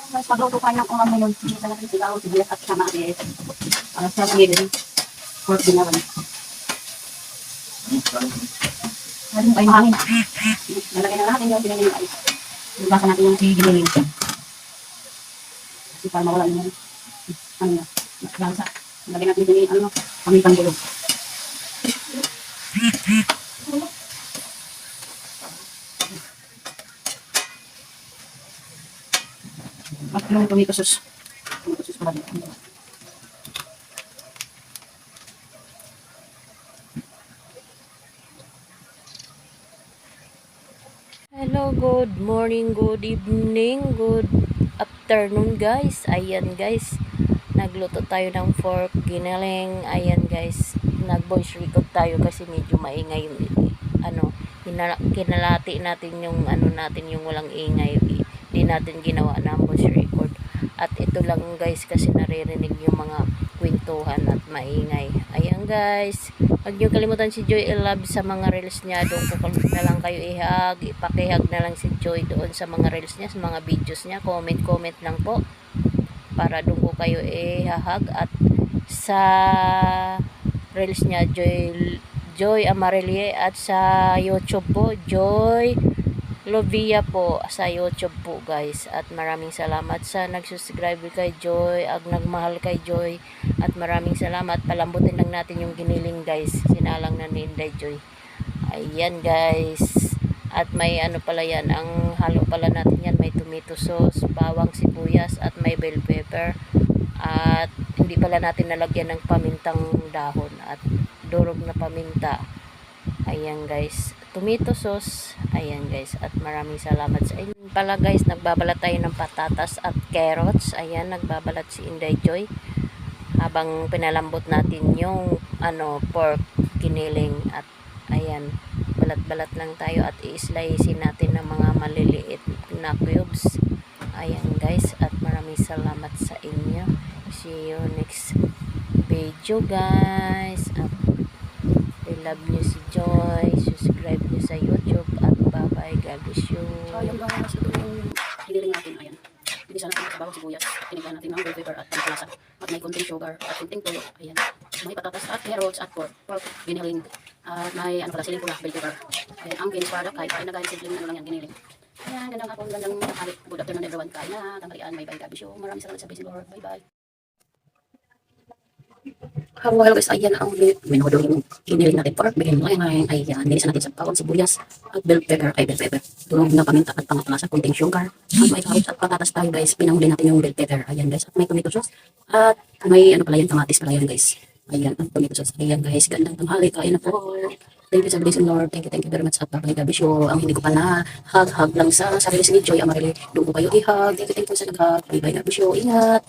Mas magluto ka ng ulam ngayon. Hindi ka natin sigaw, sibuyas at kamatis. Para sa pagiging pork ginawan. Lalo kayo mahangin. Nalagay na natin yung pinili ng ice. Lugasan natin yung giniling. Kasi para mawala yung ano na, lansa. Nalagay natin yung ano, pamintang bulog. At yung tomato sauce. Tomato sauce pala dito. Hello, good morning, good evening, good afternoon guys. Ayan guys, nagluto tayo ng pork giniling. Ayan guys, nag-voice record tayo kasi medyo maingay yung ano, kinalati natin yung ano natin, yung walang ingay. Di natin ginawa na voice record. At ito lang guys kasi naririnig yung mga kwentuhan at maingay. Ayan guys, huwag niyo kalimutan si Joy I-love sa mga reels niya. Doon po na lang kayo ihag, ipakihag na lang si Joy doon sa mga reels niya, sa mga videos niya. Comment lang po para doon ko kayo ihahag. At sa reels niya, Joy Amarelie, at sa YouTube po, Joy Lovia po sa YouTube po guys. At maraming salamat sa nagsusubscribe kay Joy, ag nagmahal kay Joy, at maraming salamat. Palambutin lang natin yung giniling guys, sinalang na ni Inday Joy. Ayan guys, at may ano pala yan, ang halo pala natin yan, may tomato sauce, bawang, sibuyas, at may bell pepper. At hindi pala natin nalagyan ng pamintang dahon at durog na paminta. Ayan guys, tomato sauce. Ayan guys, at maraming salamat sa inyo pala guys. Nagbabalat tayo ng patatas at carrots. Ayan, nagbabalat si Inday Joy habang pinalambot natin yung ano, pork giniling. At ayan, balat-balat lang tayo at i-slicein natin ng mga maliliit na cubes. Ayan guys, at maraming salamat sa inyo. See you next video guys. At I love nyo si Joy. Subscribe nyo sa YouTube. At bye bye. God bless you. So, yung guys, ito yung giniling natin. Ayan. Ibisa natin sa bawang sibuyas. Tinigyan natin ng bell pepper at pampalasa. At may konting sugar at konting tuyo. Ayan. May patatas at carrots at pork. Pork giniling. At may ano pala, siling pula, bell pepper. Ayan. Ang finished product. Kahit ay nagayang simple ano lang yan, giniling. Ayan. Gandang hapon, gandang tanghali. Good afternoon everyone. Kain na. Tanghalian. Bye bye. God bless you. Maraming salamat sa Lord. Bye bye. Hello guys, ayan ang minudo yung giniling natin pork. Bigyan mo ngayon, ayan, nilisan natin sa bawang sibuyas at bell pepper, durog na paminta at pangapalasa, konting sugar, at may carrots at patatas tayo guys. Pinahuli natin yung bell pepper, ayan guys, at may tomato sauce, at may ano pala yan, kamatis pala yan guys. Ayan, at tomato sauce, ayan guys, gandang tanghali, kain na po. Thank you sa blessing Lord, thank you very much at babay gabi show. Ang hindi ko pa na hug lang sa sarili si Joy Amarillo, doon ko kayo i-hug. Thank you sa nag-hug, bye bye gabi show, ingat.